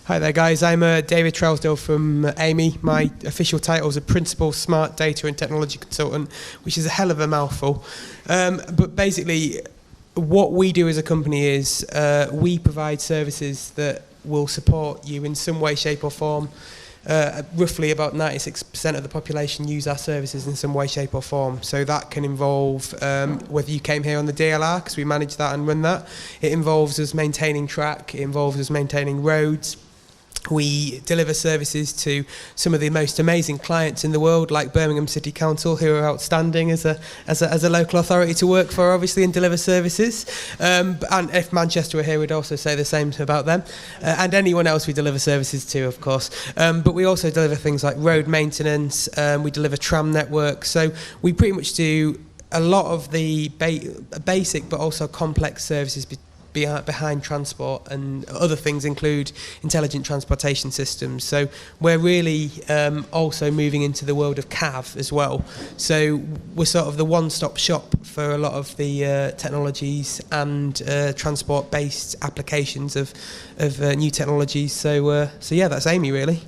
Hi there guys, I'm David Trousdale from Amey. My official title is a Principal Smart Data and Technology Consultant, which is a hell of a mouthful. But basically, what we do as a company is we provide services that will support you in some way, shape or form. Roughly about 96% of the population use our services in some way, shape or form. So that can involve whether you came here on the DLR, because we manage that and run that. It involves us maintaining track, it involves us maintaining roads. We deliver services to some of the most amazing clients in the world, like Birmingham City Council, who are outstanding as a local authority to work for, obviously, and deliver services. And if Manchester were here, we'd also say the same about them. And anyone else we deliver services to, of course. But we also deliver things like road maintenance, we deliver tram networks. So we pretty much do a lot of the basic but also complex services behind transport, and other things include intelligent transportation systems. So we're really also moving into the world of CAV as well. So we're sort of the one-stop shop for a lot of the technologies and transport-based applications of new technologies. So yeah, that's Amey really.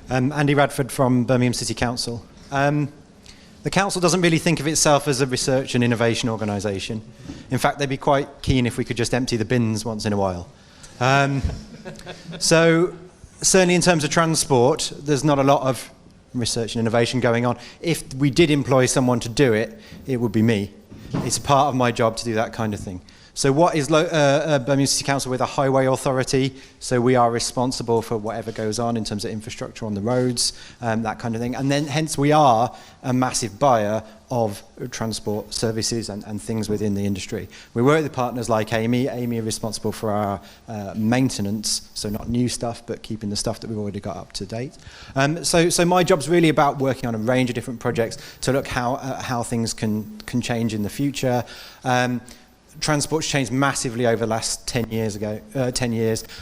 Andy Radford from Birmingham City Council. The council doesn't really think of itself as a research and innovation organisation. In fact, they'd be quite keen if we could just empty the bins once in a while. So certainly in terms of transport, there's not a lot of research and innovation going on. If we did employ someone to do it, it would be me. It's part of my job to do that kind of thing. So what is Birmingham City Council? With a highway authority, so we are responsible for whatever goes on in terms of infrastructure on the roads, that kind of thing. And then hence we are a massive buyer of transport services and things within the industry. We work with partners like Amey. Amey are responsible for our maintenance, so not new stuff, but keeping the stuff that we've already got up to date. So my job's really about working on a range of different projects to look how things can change in the future. Transport's changed massively over the last 10 years.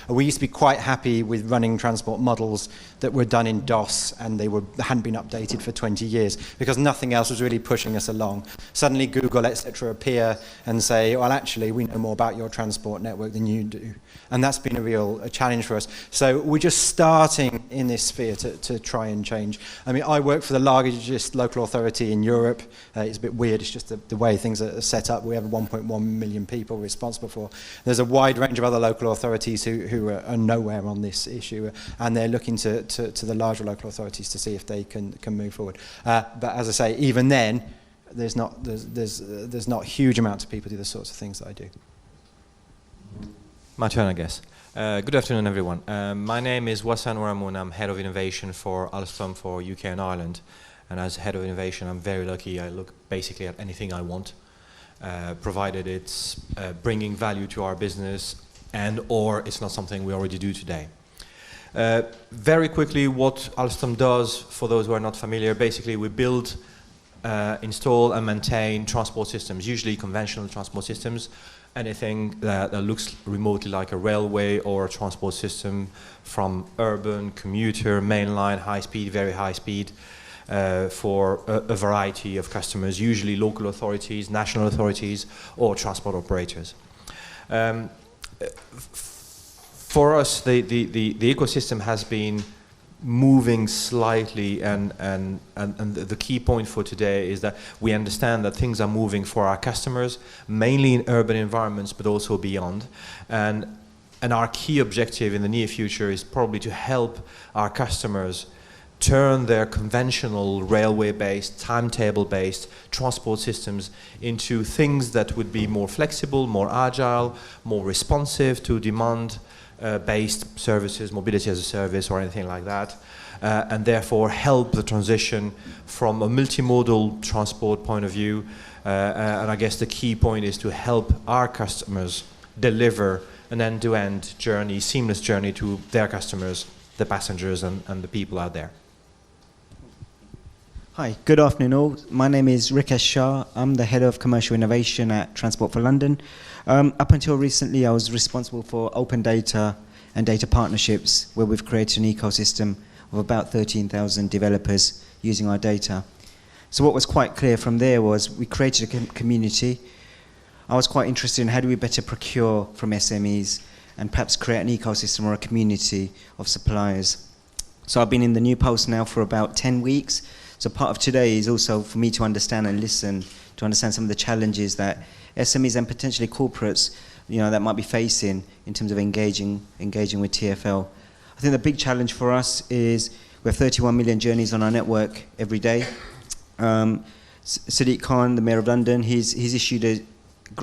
We used to be quite happy with running transport models that were done in DOS, and they hadn't been updated for 20 years because nothing else was really pushing us along. Suddenly Google, etc. appear and say, well, actually, we know more about your transport network than you do. And that's been a real challenge for us. So we're just starting in this sphere to try and change. I mean, I work for the largest local authority in Europe. It's a bit weird, it's just the way things are set up. We have 1.1 million people responsible for. There's a wide range of other local authorities who are nowhere on this issue, and they're looking to the larger local authorities to see if they can move forward. But as I say, even then, there's not huge amounts of people do the sorts of things that I do. My turn, I guess. Good afternoon, everyone. My name is Ourahmoune. I'm head of innovation for Alstom for UK and Ireland. And as head of innovation, I'm very lucky. I look basically at anything I want, provided it's bringing value to our business or it's not something we already do today. Very quickly, what Alstom does, for those who are not familiar, basically we build, install and maintain transport systems, usually conventional transport systems, anything that looks remotely like a railway or a transport system, from urban, commuter, mainline, high speed, very high speed, for a variety of customers, usually local authorities, national authorities, or transport operators. For us, the ecosystem has been moving slightly, and the key point for today is that we understand that things are moving for our customers, mainly in urban environments, but also beyond. And our key objective in the near future is probably to help our customers turn their conventional railway-based, timetable-based transport systems into things that would be more flexible, more agile, more responsive to demand-based services, mobility as a service or anything like that, and therefore help the transition from a multimodal transport point of view. And I guess the key point is to help our customers deliver an end-to-end journey, seamless journey to their customers, the passengers and the people out there. Hi, good afternoon all. My name is Rikesh Shah. I'm the head of commercial innovation at Transport for London. Up until recently, I was responsible for open data and data partnerships, where we've created an ecosystem of about 13,000 developers using our data. So what was quite clear from there was we created a community. I was quite interested in how do we better procure from SMEs, and perhaps create an ecosystem or a community of suppliers. So I've been in the new post now for about 10 weeks. So part of today is also for me to understand and listen, to understand some of the challenges that SMEs and potentially corporates, that might be facing in terms of engaging with TfL. I think the big challenge for us is we have 31 million journeys on our network every day. Sadiq Khan, the Mayor of London, he's issued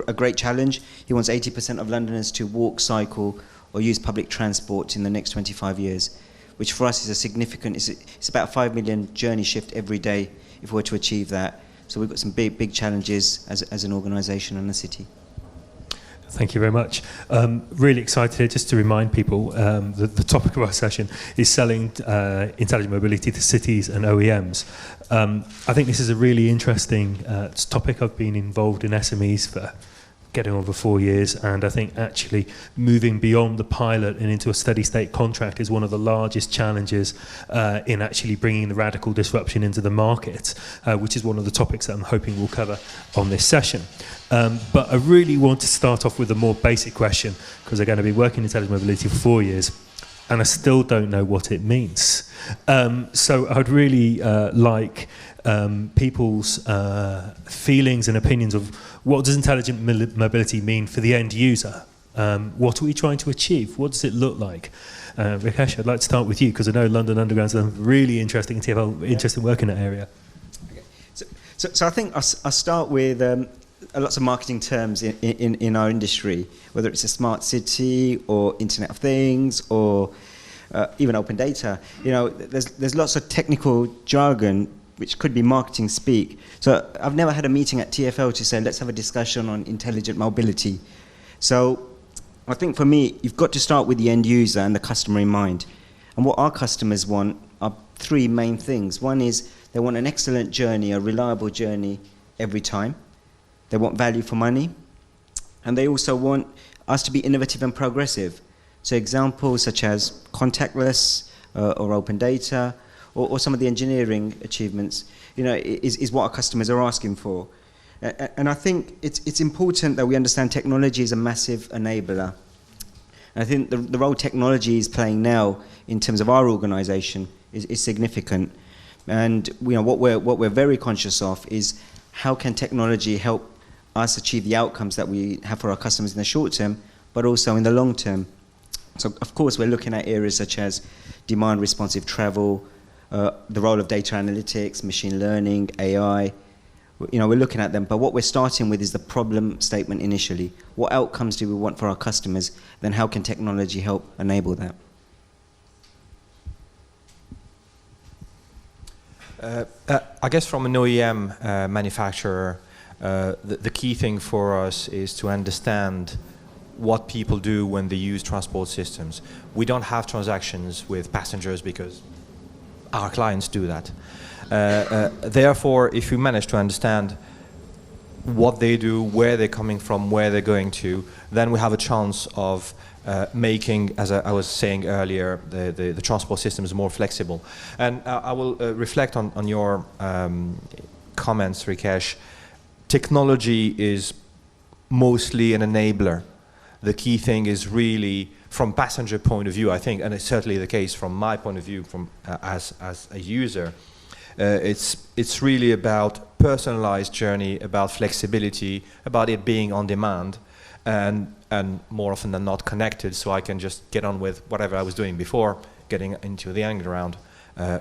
a great challenge. He wants 80% of Londoners to walk, cycle, or use public transport in the next 25 years, which for us is a significant, it's about a 5 million journey shift every day if we were to achieve that. So we've got some big challenges as an organisation and a city. Thank you very much. Really excited, just to remind people, the topic of our session is selling intelligent mobility to cities and OEMs. I think this is a really interesting topic. I've been involved in SMEs for getting on for 4 years, and I think actually moving beyond the pilot and into a steady state contract is one of the largest challenges in actually bringing the radical disruption into the market, which is one of the topics that I'm hoping we'll cover on this session. But I really want to start off with a more basic question, because I'm going to be working in intelligent mobility for 4 years, and I still don't know what it means. So I'd really like people's feelings and opinions of what does intelligent mobility mean for the end user? What are we trying to achieve? What does it look like? Rikesh, I'd like to start with you, because I know London Underground's done really interesting work in that area. Okay. So I think I'll start with lots of marketing terms in our industry, whether it's a smart city or Internet of Things or even open data. There's lots of technical jargon which could be marketing speak. So I've never had a meeting at TfL to say, let's have a discussion on intelligent mobility. So I think for me, you've got to start with the end user and the customer in mind. And what our customers want are three main things. One is they want an excellent journey, a reliable journey every time. They want value for money. And they also want us to be innovative and progressive. So examples such as contactless or open data, or some of the engineering achievements, is what our customers are asking for. And I think it's important that we understand technology is a massive enabler. And I think the role technology is playing now in terms of our organisation is significant. And what we're very conscious of is how can technology help us achieve the outcomes that we have for our customers in the short term, but also in the long term. So of course we're looking at areas such as demand responsive travel, the role of data analytics, machine learning, AI. We're looking at them, but what we're starting with is the problem statement initially. What outcomes do we want for our customers? Then how can technology help enable that? I guess from an OEM manufacturer, the key thing for us is to understand what people do when they use transport systems. We don't have transactions with passengers because our clients do that. Therefore, if we manage to understand what they do, where they're coming from, where they're going to, then we have a chance of making, as I was saying earlier, the transport systems more flexible. And I will reflect on your comments, Rikesh. Technology is mostly an enabler. The key thing is really, from passenger point of view, I think, and it's certainly the case from my point of view, as a user, it's really about personalized journey, about flexibility, about it being on demand, and more often than not connected, so I can just get on with whatever I was doing before getting into the underground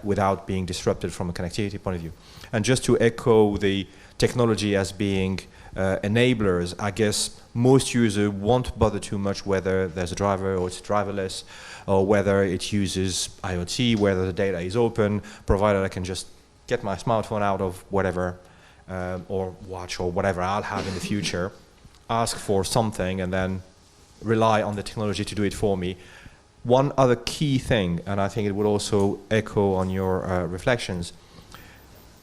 without being disrupted from a connectivity point of view. And just to echo the technology as being enablers, I guess most users won't bother too much whether there's a driver or it's driverless, or whether it uses IoT, whether the data is open, provided I can just get my smartphone out of whatever, or watch or whatever I'll have in the future, ask for something and then rely on the technology to do it for me. One other key thing, and I think it would also echo on your reflections,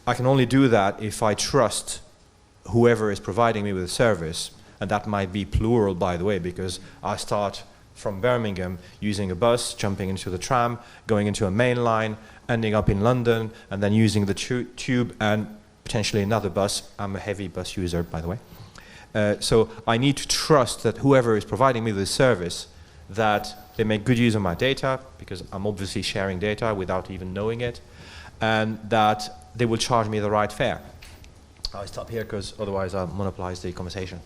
I can only do that if I trust whoever is providing me with a service, and that might be plural, by the way, because I start from Birmingham using a bus, jumping into the tram, going into a main line, ending up in London, and then using the tube and potentially another bus. I'm a heavy bus user, by the way. So I need to trust that whoever is providing me the service that they make good use of my data, because I'm obviously sharing data without even knowing it, and that they will charge me the right fare. I stop here because otherwise I'll monopolize the conversation.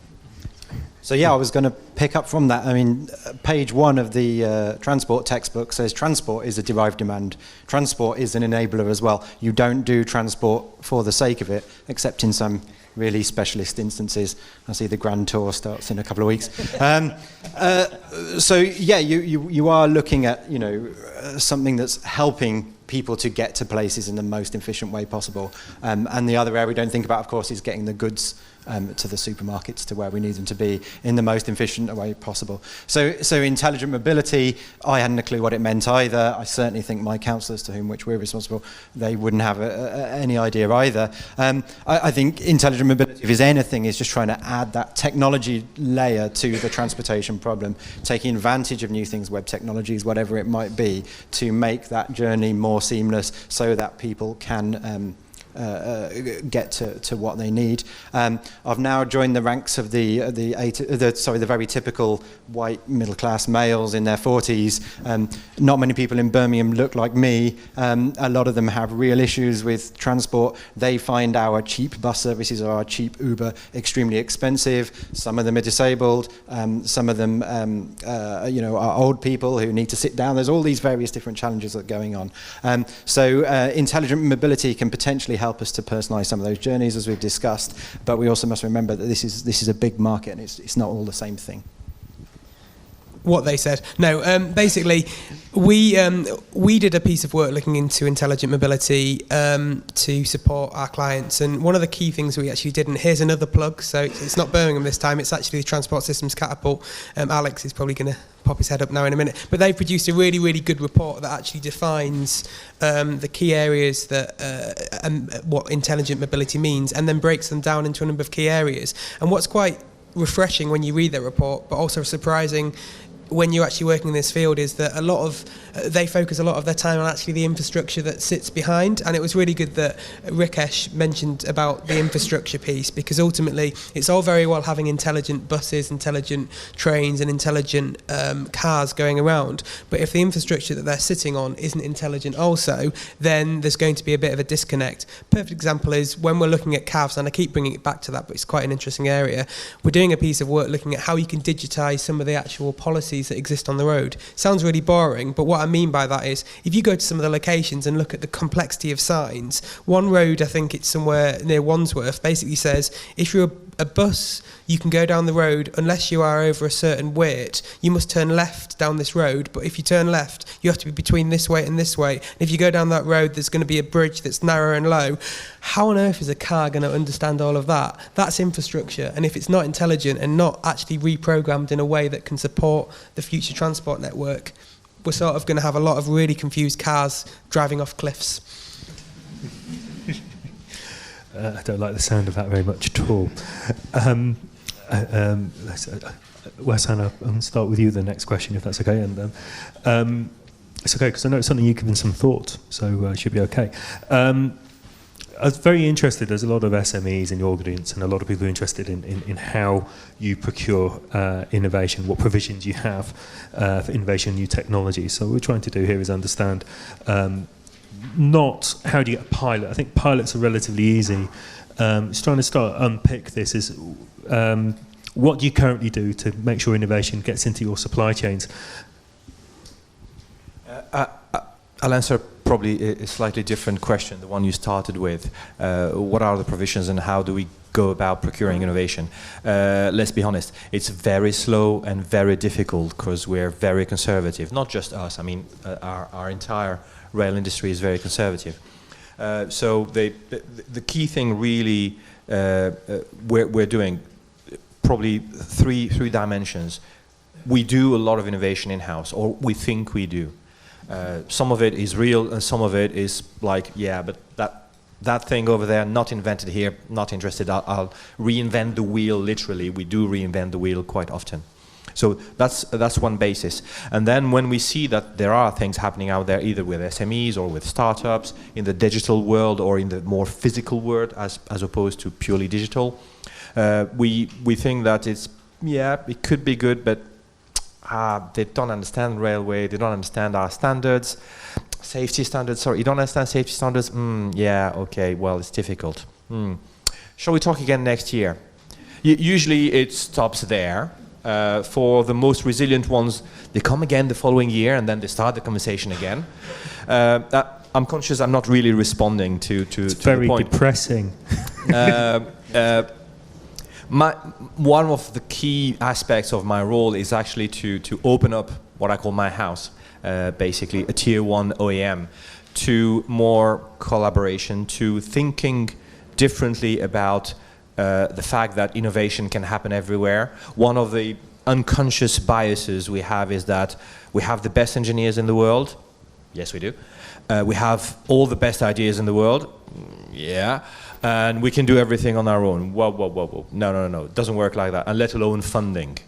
So yeah, I was going to pick up from that. I mean, page 1 of the transport textbook says transport is a derived demand. Transport is an enabler as well. You don't do transport for the sake of it, except in some really specialist instances. I see the Grand Tour starts in a couple of weeks. So yeah, you are looking at, you know, something that's helping people to get to places in the most efficient way possible. And the other area we don't think about, of course, is getting the goods to the supermarkets, to where we need them to be in the most efficient way possible. So intelligent mobility, I hadn't a clue what it meant either. I certainly think my councillors, to whom which we're responsible, they wouldn't have any idea either. I think intelligent mobility, if it's anything, is just trying to add that technology layer to the transportation problem, taking advantage of new things, web technologies, whatever it might be, to make that journey more seamless so that people can get to what they need. I've now joined the ranks of the very typical white middle class males in their 40s. Not many people in Birmingham look like me. A lot of them have real issues with transport. They find our cheap bus services or our cheap Uber extremely expensive. Some of them are disabled. Some of them are old people who need to sit down. There's all these various different challenges that are going on. So intelligent mobility can potentially help us to personalise some of those journeys, as we've discussed, but we also must remember that this is a big market, and it's not all the same thing. What they said. No, basically, we did a piece of work looking into intelligent mobility to support our clients, and one of the key things we actually did, and here's another plug, so it's not Birmingham this time, it's actually the Transport Systems Catapult. Alex is probably going to pop his head up now in a minute, but they've produced a really, really good report that actually defines the key areas that what intelligent mobility means, and then breaks them down into a number of key areas. And what's quite refreshing when you read their report, but also surprising when you're actually working in this field, is that they focus a lot of their time on actually the infrastructure that sits behind. And it was really good that Rikesh mentioned about the infrastructure piece, because ultimately it's all very well having intelligent buses, intelligent trains and intelligent cars going around, but if the infrastructure that they're sitting on isn't intelligent also, then there's going to be a bit of a disconnect. Perfect example is when we're looking at CAVs, and I keep bringing it back to that, but it's quite an interesting area. We're doing a piece of work looking at how you can digitise some of the actual policies that exist on the road. Sounds really boring, but what I mean by that is if you go to some of the locations and look at the complexity of signs, one road, I think it's somewhere near Wandsworth, basically says if you're a bus, you can go down the road unless you are over a certain weight. You must turn left down this road, but if you turn left, you have to be between this weight and this weight. And if you go down that road, there's going to be a bridge that's narrow and low. How on earth is a car going to understand all of that? That's infrastructure, and if it's not intelligent and not actually reprogrammed in a way that can support the future transport network, we're sort of going to have a lot of really confused cars driving off cliffs. I don't like the sound of that very much at all. Ouahcene, I'll start with you the next question, if that's okay. And it's okay, because I know it's something you've given some thought, so it should be okay. I was very interested, there's a lot of SMEs in your audience and a lot of people are interested in how you procure innovation, what provisions you have for innovation and new technology. So what we're trying to do here is understand not how do you get a pilot. I think pilots are relatively easy. Just trying to unpick this is what do you currently do to make sure innovation gets into your supply chains? I'll answer probably a slightly different question, the one you started with. What are the provisions and how do we go about procuring innovation? Let's be honest, it's very slow and very difficult because we're very conservative. Not just us, I mean our entire rail industry is very conservative. So the key thing really we're doing, probably three dimensions. We do a lot of innovation in-house, or we think we do. Some of it is real and some of it is like, yeah, but that thing over there, not invented here, not interested, I'll reinvent the wheel, literally. We do reinvent the wheel quite often. So that's one basis. And then when we see that there are things happening out there, either with SMEs or with startups, in the digital world or in the more physical world as opposed to purely digital, we think that it could be good, but they don't understand railway, they don't understand our standards, safety standards, sorry, you don't understand safety standards? Yeah, okay, well, it's difficult. Shall we talk again next year? Usually it stops there. For the most resilient ones, they come again the following year and then they start the conversation again. I'm conscious I'm not really responding to It's the very point. depressing. One of the key aspects of my role is actually to open up what I call my house, basically a tier 1 OEM, to more collaboration, to thinking differently about the fact that innovation can happen everywhere. One of the unconscious biases we have is that we have the best engineers in the world. Yes, we do. We have all the best ideas in the world. Yeah. And we can do everything on our own. Whoa. No. It doesn't work like that, and let alone funding.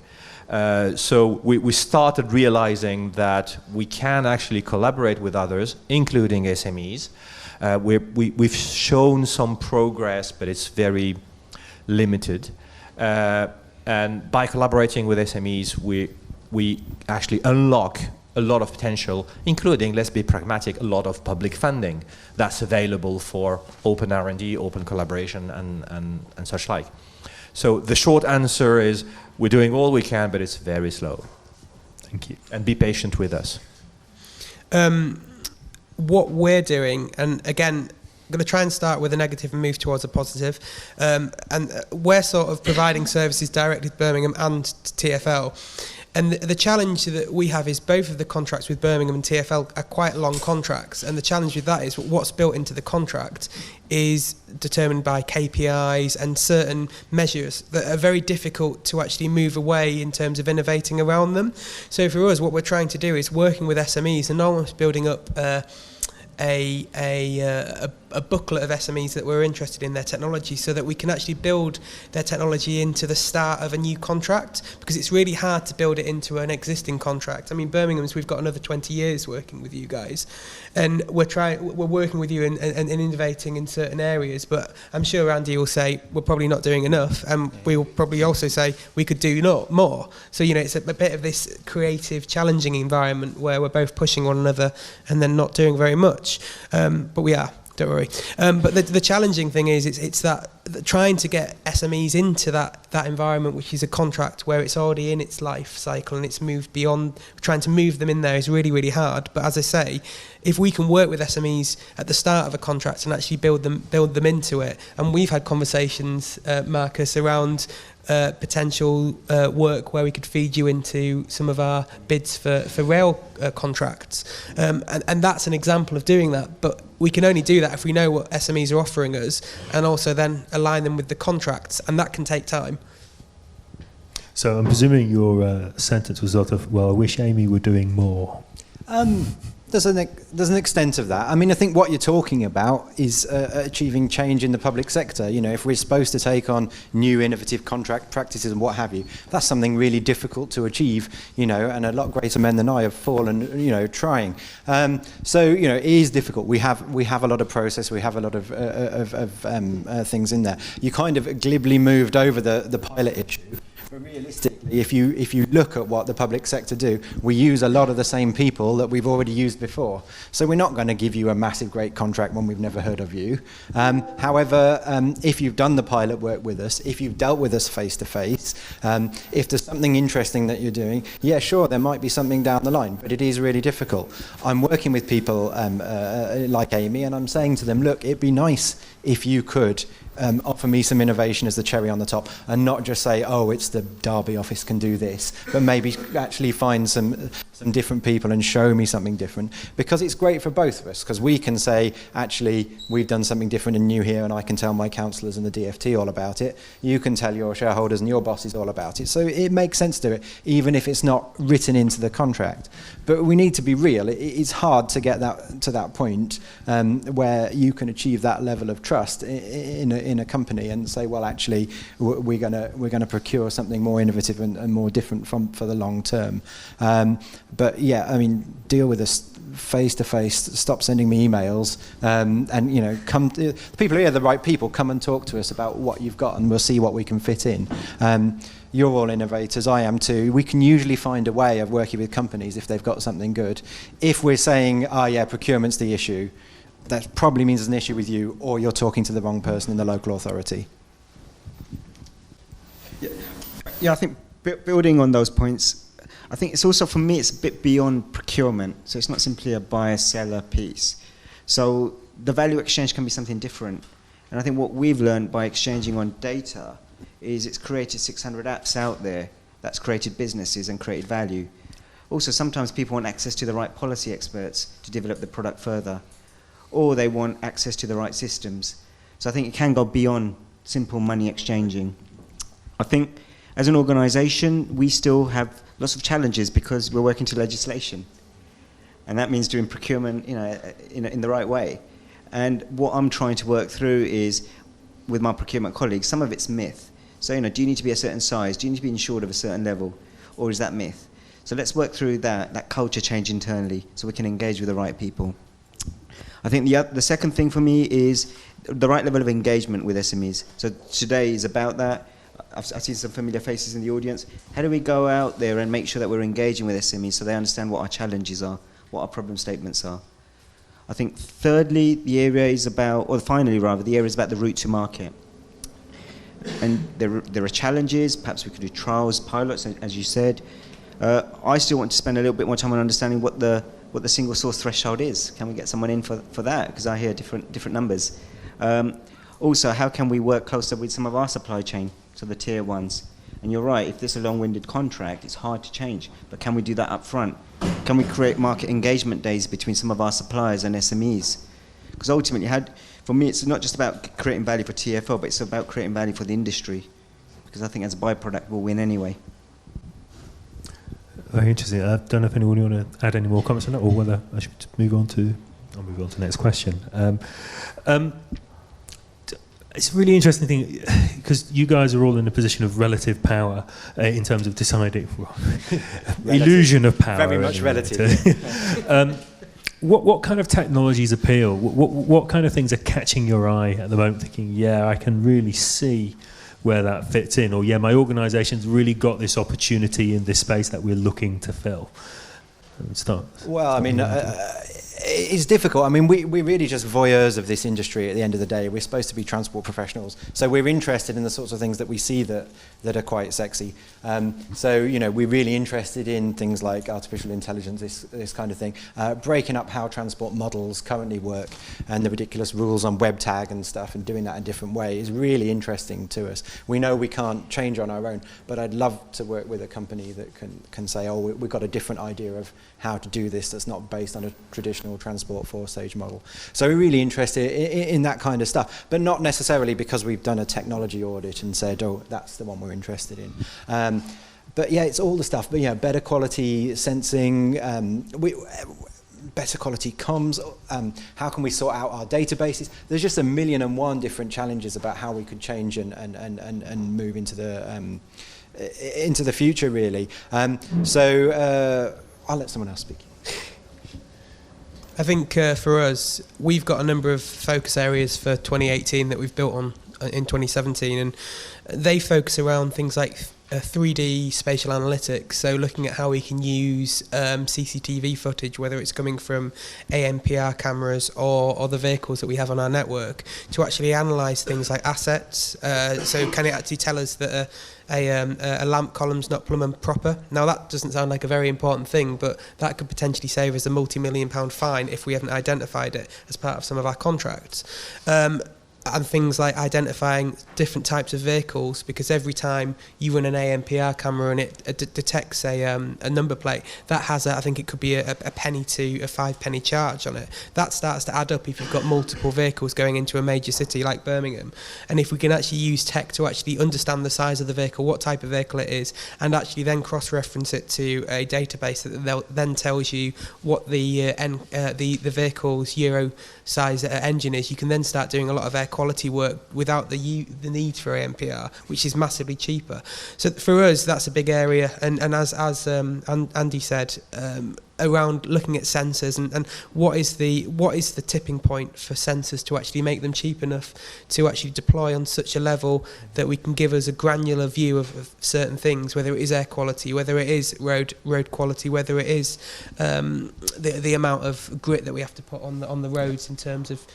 So we started realizing that we can actually collaborate with others, including SMEs. We've shown some progress, but it's very limited. And by collaborating with SMEs, we actually unlock a lot of potential, including, let's be pragmatic, a lot of public funding that's available for open R&D, open collaboration, and such like. So the short answer is we're doing all we can, but it's very slow. Thank you. And be patient with us. What we're doing, and again, I'm going to try and start with a negative and move towards a positive. And we're sort of providing services directly to Birmingham and TfL. And the challenge that we have is both of the contracts with Birmingham and TfL are quite long contracts. And the challenge with that is what's built into the contract is determined by KPIs and certain measures that are very difficult to actually move away in terms of innovating around them. So for us, what we're trying to do is working with SMEs and almost building up a booklet of SMEs that we're interested in their technology, so that we can actually build their technology into the start of a new contract, because it's really hard to build it into an existing contract. I mean, Birmingham's, we've got another 20 years working with you guys, and we're working with you and innovating in certain areas, but I'm sure Andy will say we're probably not doing enough, and we will probably also say we could do more. So, it's a bit of this creative, challenging environment where we're both pushing one another and then not doing very much. But we are. Don't worry. But the challenging thing is it's that trying to get SMEs into that environment, which is a contract where it's already in its life cycle and it's moved beyond, trying to move them in there is really, really hard. But as I say, if we can work with SMEs at the start of a contract and actually build them into it, and we've had conversations, Marcus, around potential work where we could feed you into some of our bids for rail contracts, and that's an example of doing that. But we can only do that if we know what SMEs are offering us, and also then align them with the contracts, and that can take time. So I'm presuming your sentence was sort of, well, I wish Amey were doing more. There's an extent of that. I mean, I think what you're talking about is achieving change in the public sector. If we're supposed to take on new innovative contract practices and what have you, that's something really difficult to achieve, and a lot greater men than I have fallen, trying. So, it is difficult. We have a lot of process. We have a lot of things in there. You kind of glibly moved over the pilot issue. But realistically, if you look at what the public sector do, we use a lot of the same people that we've already used before. So we're not going to give you a massive great contract when we've never heard of you. However, if you've done the pilot work with us, if you've dealt with us face to face, if there's something interesting that you're doing, yeah, sure, there might be something down the line, but it is really difficult. I'm working with people like Amey, and I'm saying to them, look, it'd be nice if you could offer me some innovation as the cherry on the top, and not just say, oh, it's the Derby office can do this, but maybe actually find some different people and show me something different, because it's great for both of us, because we can say, actually, we've done something different and new here, and I can tell my councillors and the DFT all about it. You can tell your shareholders and your bosses all about it. So it makes sense to do it, even if it's not written into the contract. But we need to be real. It's hard to get to that point where you can achieve that level of trust in in a company and say, well, actually, we're going to procure something more innovative and more different for the long term. But yeah, I mean, deal with this face to face. Stop sending me emails, and come. The people here are the right people. Come and talk to us about what you've got, and we'll see what we can fit in. You're all innovators, I am too. We can usually find a way of working with companies if they've got something good. If we're saying, procurement's the issue, that probably means there's an issue with you, or you're talking to the wrong person in the local authority. Yeah, I think building on those points, I think it's also, for me, it's a bit beyond procurement. So it's not simply a buyer-seller piece. So the value exchange can be something different. And I think what we've learned by exchanging on data is it's created 600 apps out there that's created businesses and created value. Also, sometimes people want access to the right policy experts to develop the product further, or they want access to the right systems. So I think it can go beyond simple money exchanging. I think as an organisation, we still have lots of challenges because we're working to legislation. And that means doing procurement in the right way. And what I'm trying to work through is, with my procurement colleagues, some of it's myth. So, do you need to be a certain size? Do you need to be insured of a certain level? Or is that myth? So let's work through that culture change internally so we can engage with the right people. I think the second thing for me is the right level of engagement with SMEs. So today is about that. I've seen some familiar faces in the audience. How do we go out there and make sure that we're engaging with SMEs so they understand what our challenges are, what our problem statements are? I think thirdly, the area is about the route to market. And there are challenges. Perhaps we could do trials, pilots, as you said. I still want to spend a little bit more time on understanding what the single source threshold is. Can we get someone in for that? Because I hear different numbers. Also, how can we work closer with some of our supply chain, so the tier ones? And you're right, if this is a long-winded contract, it's hard to change. But can we do that up front? Can we create market engagement days between some of our suppliers and SMEs? Because ultimately, for me, it's not just about creating value for TFL, but it's about creating value for the industry. Because I think as a byproduct, we'll win anyway. Very interesting. I don't know if anyone want to add any more comments on that, or whether I should move on to the next question. It's a really interesting thing because you guys are all in a position of relative power in terms of deciding illusion of power. Very much relative. What kind of technologies appeal? What kind of things are catching your eye at the moment? Thinking, I can really see where that fits in, or my organisation's really got this opportunity in this space that we're looking to fill. It's difficult. I mean, we're really just voyeurs of this industry at the end of the day. We're supposed to be transport professionals. So we're interested in the sorts of things that we see that are quite sexy. We're really interested in things like artificial intelligence, this kind of thing. Breaking up how transport models currently work and the ridiculous rules on web tag and stuff, and doing that in a different way is really interesting to us. We know we can't change on our own, but I'd love to work with a company that can say, we've got a different idea of how to do this that's not based on a traditional transport four-stage model. So we're really interested in that kind of stuff, but not necessarily because we've done a technology audit and said, that's the one we're interested in. But it's all the stuff. But better quality sensing, better quality comms. How can we sort out our databases? There's just 1,000,001 different challenges about how we could change and move into the future, really. I'll let someone else speak. I think for us, we've got a number of focus areas for 2018 that we've built on in 2017, and they focus around things like 3D spatial analytics, so looking at how we can use CCTV footage, whether it's coming from ANPR cameras or other vehicles that we have on our network, to actually analyse things like assets. So can it actually tell us that a lamp column's not plumb and proper? Now that doesn't sound like a very important thing, but that could potentially save us a multi-million-pound fine if we hadn't identified it as part of some of our contracts. And things like identifying different types of vehicles, because every time you run an ANPR camera and it detects a number plate, that has I think it could be a penny to a 5-penny charge on it. That starts to add up if you've got multiple vehicles going into a major city like Birmingham. And if we can actually use tech to actually understand the size of the vehicle, what type of vehicle it is, and actually then cross-reference it to a database that then tells you what the vehicle's Euro size engine is, you can then start doing a lot of air quality work without the need for ANPR, which is massively cheaper. So for us, that's a big area. And as Andy said, around looking at sensors and what is the tipping point for sensors to actually make them cheap enough to actually deploy on such a level that we can give us a granular view of certain things, whether it is air quality, whether it is road quality, whether it is the amount of grit that we have to put on the roads in terms of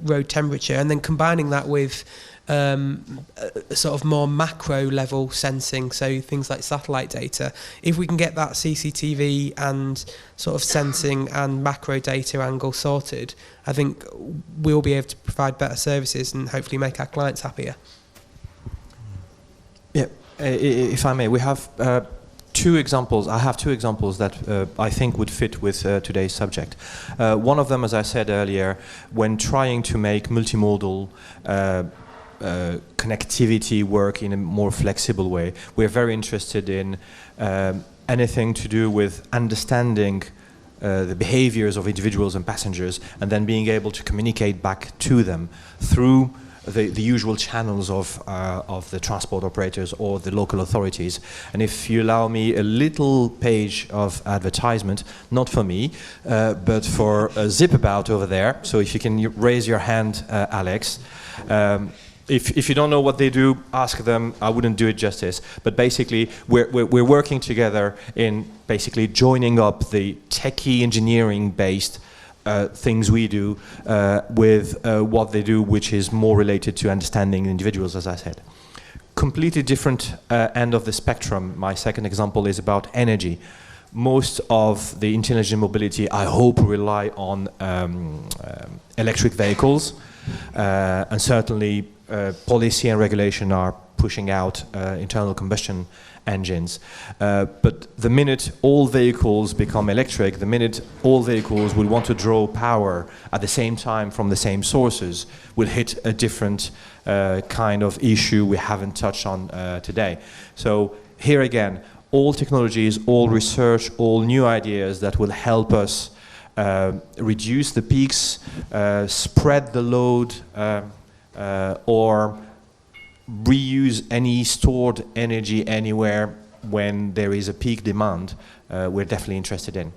road temperature, and then combining that with sort of more macro level sensing, so things like satellite data. If we can get that CCTV and sort of sensing and macro data angle sorted, I think we'll be able to provide better services and hopefully make our clients happier. Yeah, if I may, we have two examples. I have two examples that I think would fit with today's subject. One of them, as I said earlier, when trying to make multimodal connectivity work in a more flexible way, we're very interested in anything to do with understanding the behaviors of individuals and passengers, and then being able to communicate back to them through the usual channels of the transport operators or the local authorities. And if you allow me a little page of advertisement, not for me, but for Zip About over there. So if you can raise your hand, Alex. If you don't know what they do, ask them. I wouldn't do it justice. But basically, we're working together in basically joining up the techie engineering-based things we do with what they do, which is more related to understanding individuals, as I said. Completely different end of the spectrum. My second example is about energy. Most of the intelligent mobility, I hope, rely on electric vehicles, and certainly policy and regulation are pushing out internal combustion engines. But the minute all vehicles become electric, the minute all vehicles will want to draw power at the same time from the same sources, will hit a different kind of issue we haven't touched on today. So here again, all technologies, all research, all new ideas that will help us reduce the peaks, spread the load, or reuse any stored energy anywhere when there is a peak demand, we're definitely interested in.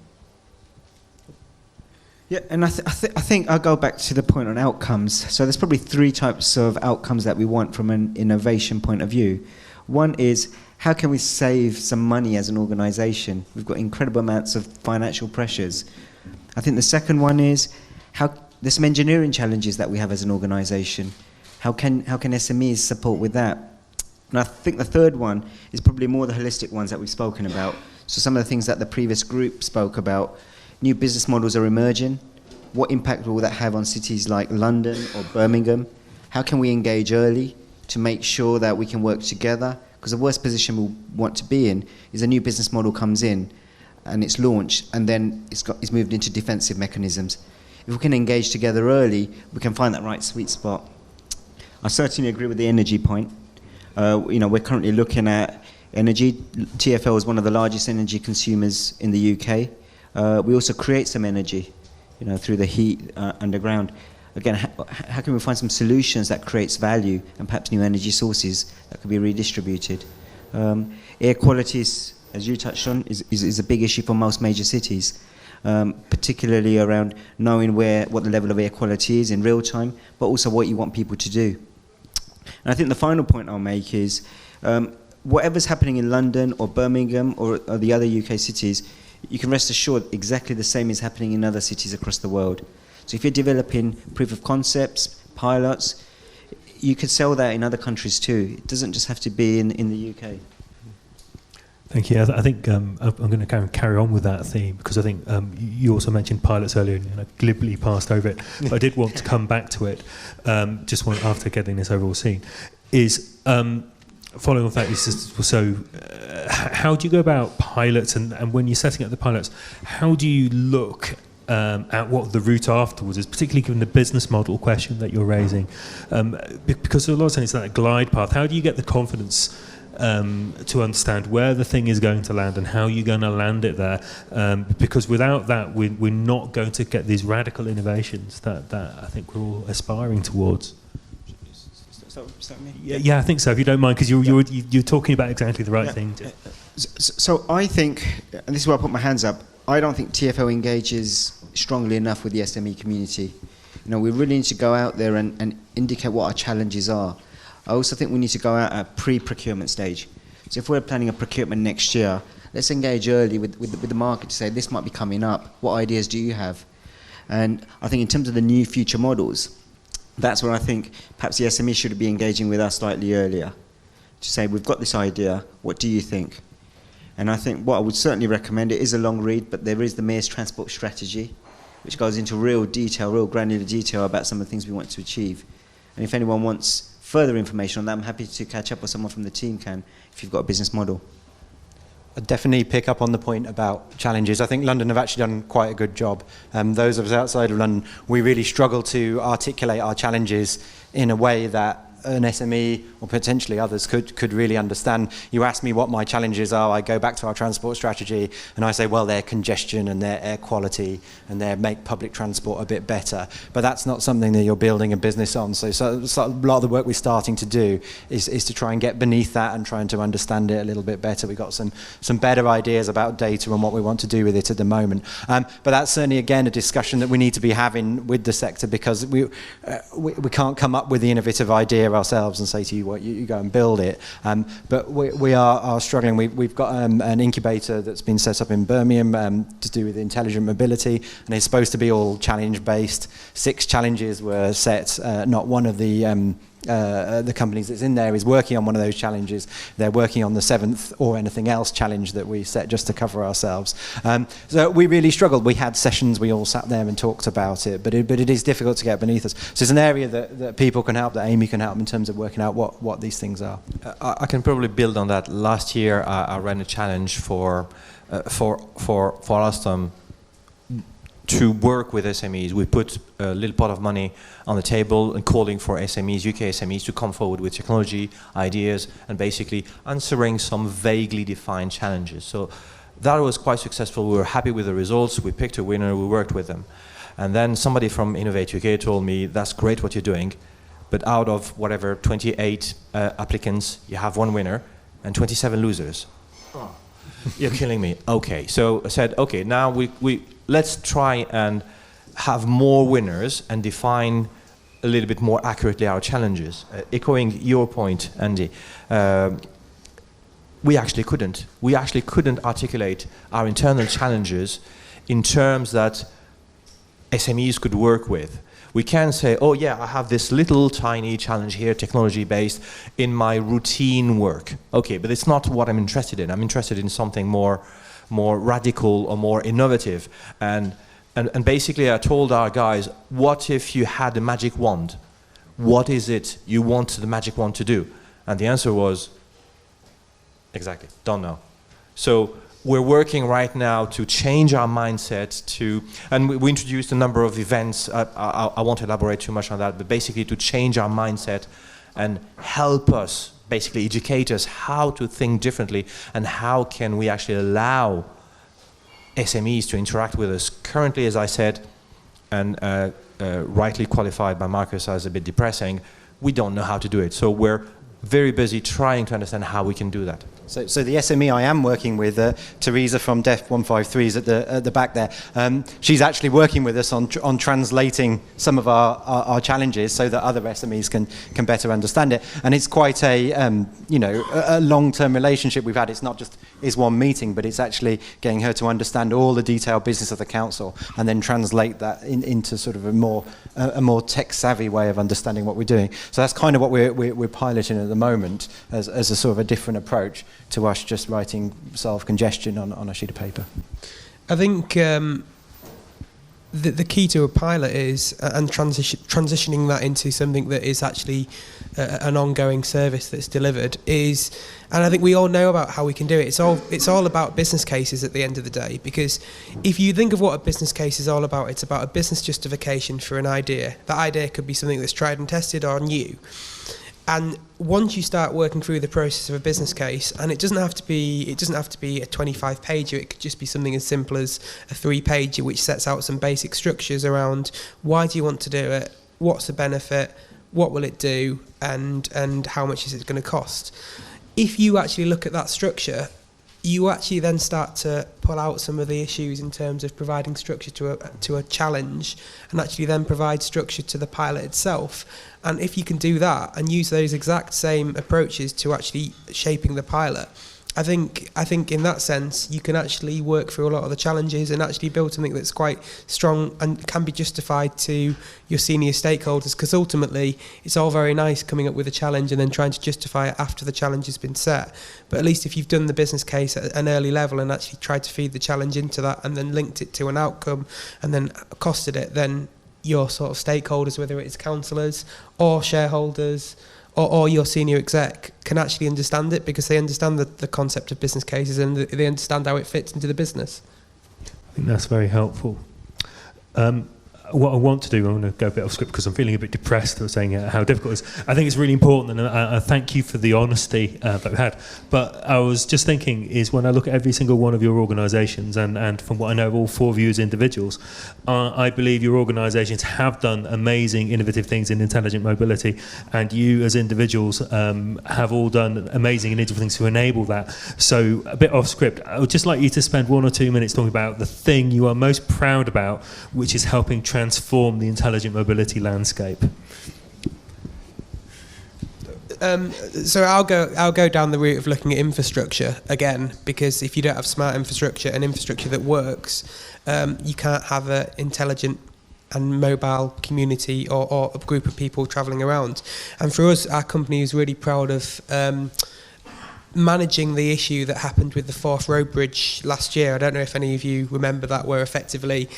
Yeah, and I think I'll go back to the point on outcomes. So there's probably three types of outcomes that we want from an innovation point of view. One is, how can we save some money as an organisation? We've got incredible amounts of financial pressures. I think the second one is, there's some engineering challenges that we have as an organisation. How can SMEs support with that? And I think the third one is probably more the holistic ones that we've spoken about. So some of the things that the previous group spoke about, new business models are emerging. What impact will that have on cities like London or Birmingham? How can we engage early to make sure that we can work together? Because the worst position we want to be in is a new business model comes in and it's launched, and then it's moved into defensive mechanisms. If we can engage together early, we can find that right sweet spot. I certainly agree with the energy point. We're currently looking at energy. TfL is one of the largest energy consumers in the UK. We also create some energy, through the heat underground. Again, how can we find some solutions that creates value and perhaps new energy sources that could be redistributed? Air quality, as you touched on, is a big issue for most major cities, particularly around knowing what the level of air quality is in real time, but also what you want people to do. And I think the final point I'll make is, whatever's happening in London or Birmingham or the other UK cities, you can rest assured exactly the same is happening in other cities across the world. So if you're developing proof of concepts, pilots, you could sell that in other countries too. It doesn't just have to be in the UK. Thank you. I think I'm going to carry on with that theme, because I think you also mentioned pilots earlier, and I glibly passed over it. But I did want to come back to it, after getting this overall scene. Following off that, how do you go about pilots, and when you're setting up the pilots, how do you look at what the route afterwards is, particularly given the business model question that you're raising? Because a lot of times it's that glide path. How do you get the confidence to understand where the thing is going to land and how you're going to land it there? Because without that, we're not going to get these radical innovations that I think we're all aspiring towards. Yeah, I think so. If you don't mind, because you're talking about exactly the right thing. So I think, and this is where I put my hands up, I don't think TFO engages strongly enough with the SME community. You know, we really need to go out there and indicate what our challenges are. I also think we need to go out at pre-procurement stage. So if we're planning a procurement next year, let's engage early with the market to say, this might be coming up. What ideas do you have? And I think in terms of the new future models, that's where I think perhaps the SME should be engaging with us slightly earlier. To say, we've got this idea, what do you think? And I think what I would certainly recommend, it is a long read, but there is the Mayor's Transport Strategy, which goes into real detail, real granular detail about some of the things we want to achieve. And if anyone wants further information on that, I'm happy to catch up, or someone from the team can, if you've got a business model. I'd definitely pick up on the point about challenges. I think London have actually done quite a good job. Those of us outside of London, we really struggle to articulate our challenges in a way that an SME or potentially others could really understand. You ask me what my challenges are, I go back to our transport strategy and I say, well, they're congestion and their air quality and they make public transport a bit better. But that's not something that you're building a business on. So a lot of the work we're starting to do is to try and get beneath that and trying to understand it a little bit better. We've got some better ideas about data and what we want to do with it at the moment. But that's certainly, again, a discussion that we need to be having with the sector, because we can't come up with the innovative idea ourselves and say to you, well, you go and build it. But we are struggling. We've got an incubator that's been set up in Birmingham to do with intelligent mobility, and it's supposed to be all challenge-based. 6 challenges were set. Not one of the companies that's in there is working on one of those challenges. They're working on the 7th or anything else challenge that we set just to cover ourselves. So we really struggled. We had sessions, we all sat there and talked about it, but it is difficult to get beneath us. So it's an area that people can help, that Amey can help in terms of working out what these things are. I can probably build on that. Last year I ran a challenge for Alstom to work with SMEs. We put a little pot of money on the table and calling for SMEs, UK SMEs, to come forward with technology, ideas, and basically answering some vaguely defined challenges. So that was quite successful. We were happy with the results. We picked a winner. We worked with them. And then somebody from Innovate UK told me, that's great what you're doing, but out of whatever 28 applicants, you have 1 winner and 27 losers. Oh. You're killing me. Okay, so I said, okay, now let's try and have more winners and define a little bit more accurately our challenges. Echoing your point, Andy, we actually couldn't. We actually couldn't articulate our internal challenges in terms that SMEs could work with. We can say, oh yeah, I have this little tiny challenge here, technology-based, in my routine work. Okay, but it's not what I'm interested in. I'm interested in something more radical or more innovative. And basically I told our guys, what if you had a magic wand? What is it you want the magic wand to do? And the answer was, exactly, don't know. So we're working right now to change our mindset and we introduced a number of events. I won't elaborate too much on that, but basically to change our mindset and help us, basically educate us how to think differently and how can we actually allow SMEs to interact with us. Currently, as I said, and rightly qualified by Marcus as a bit depressing, we don't know how to do it. So we're very busy trying to understand how we can do that. So the SME I am working with, Teresa from Def 153 is at the back there. She's actually working with us on translating some of our challenges so that other SMEs can better understand it. And it's quite a long-term relationship we've had. It's not just one meeting, but it's actually getting her to understand all the detailed business of the council and then translate that into sort of a more tech-savvy way of understanding what we're doing. So that's kind of what we're piloting at the moment as a sort of a different approach to us just writing solve congestion on a sheet of paper. I think the key to a pilot is and transitioning that into something that is actually an ongoing service that's delivered is, and I think we all know about how we can do it. It's all about business cases at the end of the day, because if you think of what a business case is all about, it's about a business justification for an idea. That idea could be something that's tried and tested or new. And once you start working through the process of a business case, and it doesn't have to be a 25-pager, it could just be something as simple as a 3-pager which sets out some basic structures around why do you want to do it, what's the benefit, what will it do, and how much is it going to cost. If you actually look at that structure, you actually then start to pull out some of the issues in terms of providing structure to a challenge, and actually then provide structure to the pilot itself. And if you can do that and use those exact same approaches to actually shaping the pilot, I think in that sense you can actually work through a lot of the challenges and actually build something that's quite strong and can be justified to your senior stakeholders, because ultimately it's all very nice coming up with a challenge and then trying to justify it after the challenge has been set. But at least if you've done the business case at an early level and actually tried to feed the challenge into that and then linked it to an outcome and then costed it, then your sort of stakeholders, whether it's councillors or shareholders or your senior exec, can actually understand it, because they understand the concept of business cases and they understand how it fits into the business. I think that's very helpful. What I want to do, I'm going to go a bit off script because I'm feeling a bit depressed of saying how difficult it is. I think it's really important, and I thank you for the honesty that we had. But I was just thinking is when I look at every single one of your organisations, and from what I know of all four of you as individuals, I believe your organisations have done amazing, innovative things in intelligent mobility, and you as individuals have all done amazing and innovative things to enable that. So a bit off script, I would just like you to spend 1 or 2 minutes talking about the thing you are most proud about, which is helping transform the intelligent mobility landscape. So I'll go down the route of looking at infrastructure again, because if you don't have smart infrastructure and infrastructure that works, you can't have an intelligent and mobile community or a group of people travelling around. And for us, our company is really proud of managing the issue that happened with the Forth Road Bridge last year. I don't know if any of you remember that, where effectively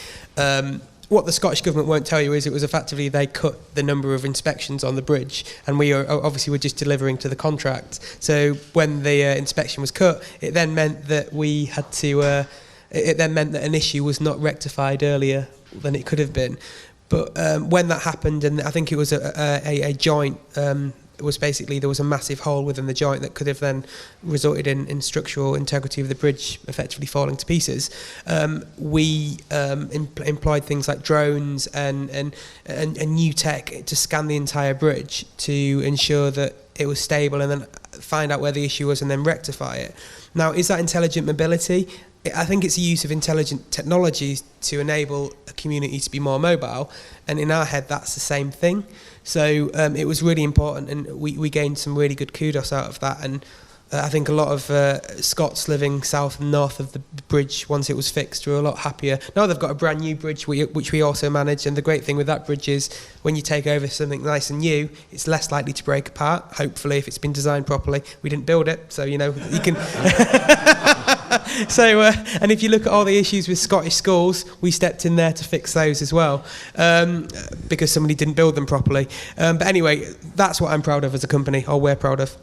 what the Scottish Government won't tell you is it was effectively they cut the number of inspections on the bridge, and we obviously were just delivering to the contract. So when the inspection was cut, it then meant that we had to it then meant that an issue was not rectified earlier than it could have been. But when that happened, and I think it was a joint, it was basically there was a massive hole within the joint that could have then resulted in structural integrity of the bridge effectively falling to pieces. We employed things like drones and new tech to scan the entire bridge to ensure that it was stable, and then find out where the issue was and then rectify it. Now, is that intelligent mobility? I think it's the use of intelligent technologies to enable a community to be more mobile, and in our head that's the same thing. So it was really important, and we gained some really good kudos out of that. And I think a lot of Scots living south and north of the bridge, once it was fixed, were a lot happier. Now they've got a brand new bridge which we also manage, and the great thing with that bridge is when you take over something nice and new, it's less likely to break apart, hopefully, if it's been designed properly. We didn't build it, so you can so and if you look at all the issues with Scottish schools, we stepped in there to fix those as well, because somebody didn't build them properly. But anyway, that's what I'm proud of as a company, or we're proud of.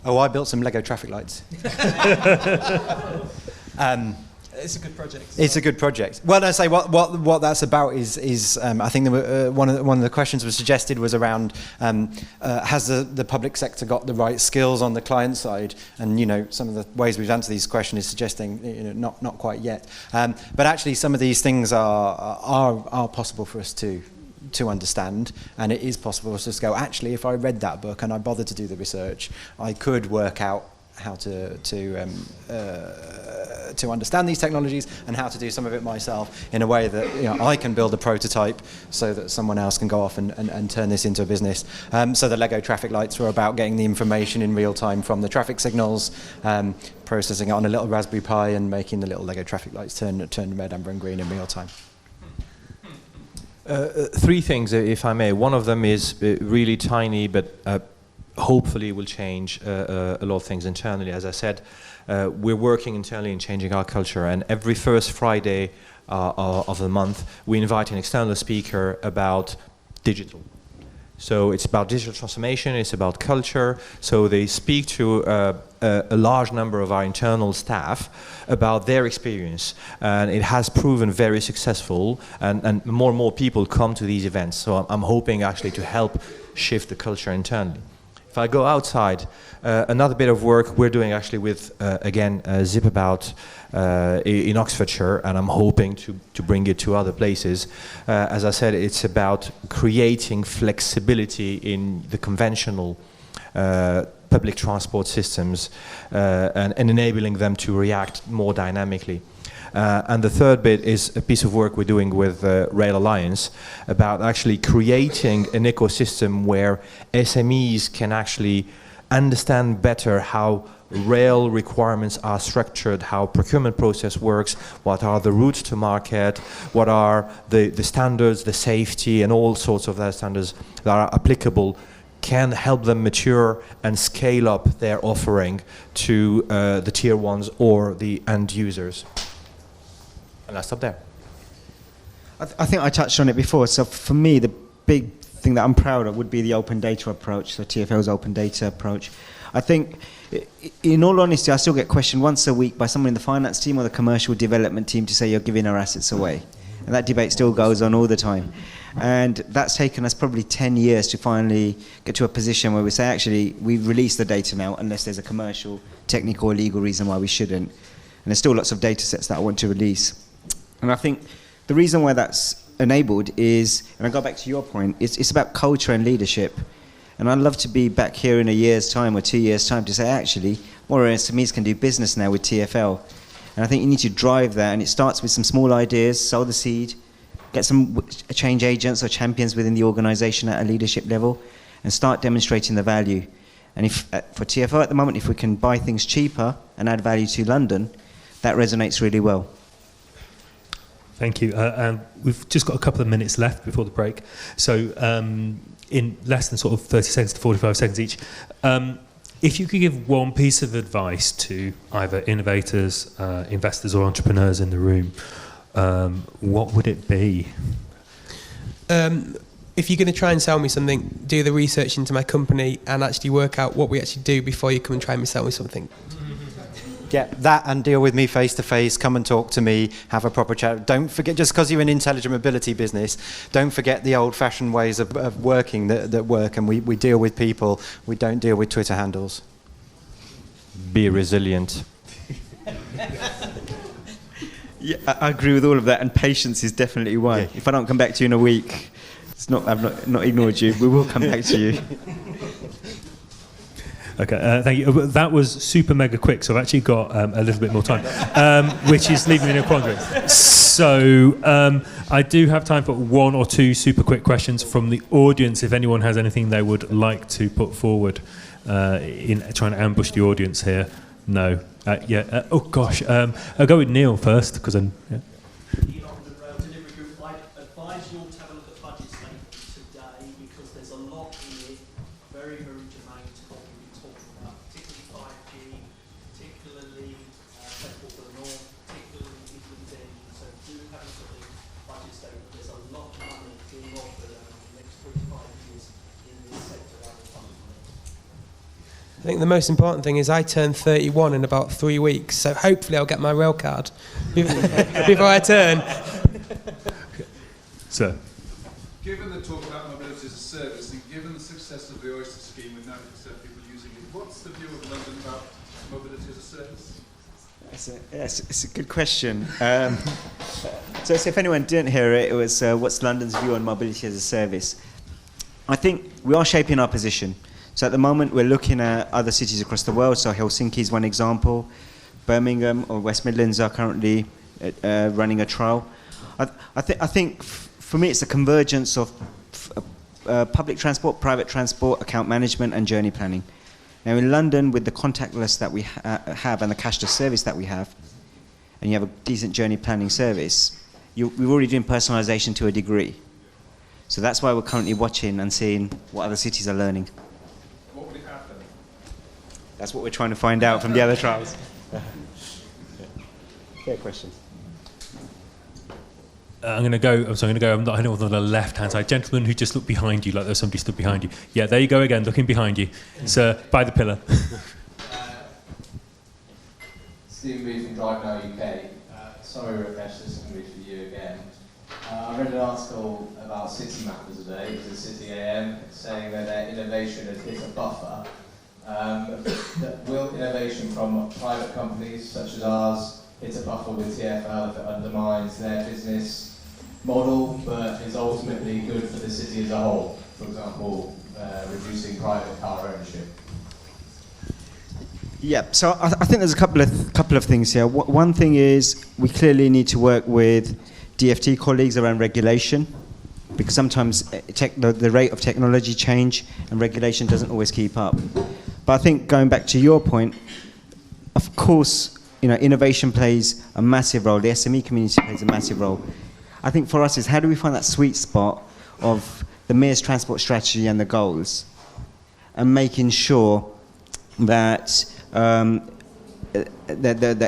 Oh, I built some Lego traffic lights. It's a good project. It's a good project. Well, I say what that's about is I think there were, one of the questions was suggested was around has the public sector got the right skills on the client side? And some of the ways we've answered these questions is suggesting not quite yet. But actually, some of these things are possible for us to understand, and it is possible for us to go, actually, if I read that book and I bothered to do the research, I could work out how to understand these technologies and how to do some of it myself in a way that I can build a prototype so that someone else can go off and turn this into a business. So the Lego traffic lights were about getting the information in real time from the traffic signals, processing it on a little Raspberry Pi and making the little Lego traffic lights turn red, amber and green in real time. 3 things, if I may. One of them is really tiny, but hopefully will change a lot of things internally. As I said, we're working internally in changing our culture, and every first Friday of the month, we invite an external speaker about digital. So it's about digital transformation, it's about culture. So they speak to a large number of our internal staff about their experience, and it has proven very successful, and more people come to these events. So I'm hoping actually to help shift the culture internally. If I go outside, another bit of work we're doing actually with, again, Zipabout in Oxfordshire, and I'm hoping to bring it to other places. As I said, it's about creating flexibility in the conventional public transport systems and enabling them to react more dynamically. And the third bit is a piece of work we're doing with Rail Alliance about actually creating an ecosystem where SMEs can actually understand better how rail requirements are structured, how procurement process works, what are the routes to market, what are the standards, the safety, and all sorts of those standards that are applicable, can help them mature and scale up their offering to the tier ones or the end users. And I'll stop there. I think I touched on it before. So for me, the big thing that I'm proud of would be the open data approach, so TfL's open data approach. I think, in all honesty, I still get questioned once a week by someone in the finance team or the commercial development team to say you're giving our assets away. And that debate still goes on all the time. And that's taken us probably 10 years to finally get to a position where we say, actually, we've released the data now, unless there's a commercial, technical, or legal reason why we shouldn't. And there's still lots of data sets that I want to release. And I think the reason why that's enabled is, and I go back to your point, it's about culture and leadership. And I'd love to be back here in a year's time or 2 years' time to say, actually, more SMEs can do business now with TfL. And I think you need to drive that, and it starts with some small ideas, sow the seed, get some change agents or champions within the organisation at a leadership level, and start demonstrating the value. And if for TfL at the moment, if we can buy things cheaper and add value to London, that resonates really well. Thank you. We've just got a couple of minutes left before the break. So in less than sort of 30 seconds to 45 seconds each, if you could give one piece of advice to either innovators, investors or entrepreneurs in the room, what would it be? If you're going to try and sell me something, do the research into my company and actually work out what we actually do before you come and try and sell me something. Get that and deal with me face to face, come and talk to me, have a proper chat. Don't forget, just because you're an intelligent mobility business, don't forget the old fashioned ways of working that work, and we deal with people, we don't deal with Twitter handles. Be resilient. Yeah, I agree with all of that, and patience is definitely one. Yeah. If I don't come back to you in a week, I've not ignored you, we will come back to you. Okay, thank you. That was super mega quick, so I've actually got a little bit more time, which is leaving me in a quandary. So I do have time for one or two super quick questions from the audience, if anyone has anything they would like to put forward in trying to ambush the audience here. No. Oh gosh, I'll go with Neil first, because I'm... Yeah. I think the most important thing is I turn 31 in about 3 weeks, so hopefully I'll get my rail card before I turn. Sir. Given the talk about mobility as a service, and given the success of the Oyster scheme with 90% of people using it, what's the view of London about mobility as a service? It's a good question. So if anyone didn't hear it, it was what's London's view on mobility as a service? I think we are shaping our position. So at the moment, we're looking at other cities across the world. So Helsinki is one example. Birmingham or West Midlands are currently running a trial. I think for me, it's a convergence of public transport, private transport, account management, and journey planning. Now in London, with the contactless that we have and the cashless service that we have, and you have a decent journey planning service, we're already doing personalisation to a degree. So that's why we're currently watching and seeing what other cities are learning. That's what we're trying to find out from the other trials. Fair question. I'm going to go. I'm not on the left-hand side. Gentleman who just looked behind you, like there's somebody stood behind you. Yeah, there you go again, looking behind you. Sir, by the pillar. Stephen B from Drive Now UK. Sorry, Rikesh, this is going to be for you again. I read an article about city mappers today, it was a City AM, saying that their innovation has hit a buffer. That will innovation from private companies such as ours hit a buffer with TfL if it undermines their business model, but is ultimately good for the city as a whole? For example, reducing private car ownership. Yeah, so I think there's a couple of things here. One thing is we clearly need to work with DFT colleagues around regulation, because sometimes the rate of technology change and regulation doesn't always keep up. But I think going back to your point, of course, innovation plays a massive role. The SME community plays a massive role. I think for us is how do we find that sweet spot of the mayor's transport strategy and the goals, and making sure that the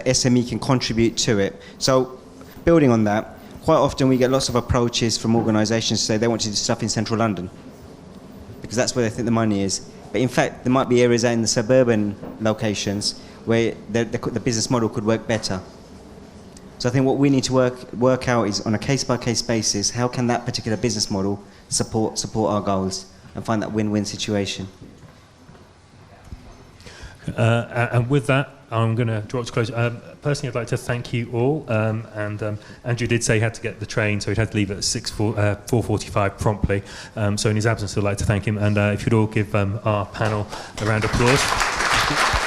SME can contribute to it. So building on that, quite often we get lots of approaches from organisations to say they want to do stuff in central London because that's where they think the money is. But in fact, there might be areas out in the suburban locations where the business model could work better. So I think what we need to work out is on a case-by-case basis, how can that particular business model support our goals and find that win-win situation. And with that, I'm going to draw it to close. Personally, I'd like to thank you all. Andrew did say he had to get the train, so he'd had to leave at 4:45 promptly. So in his absence, I'd like to thank him. And if you'd all give our panel a round of applause.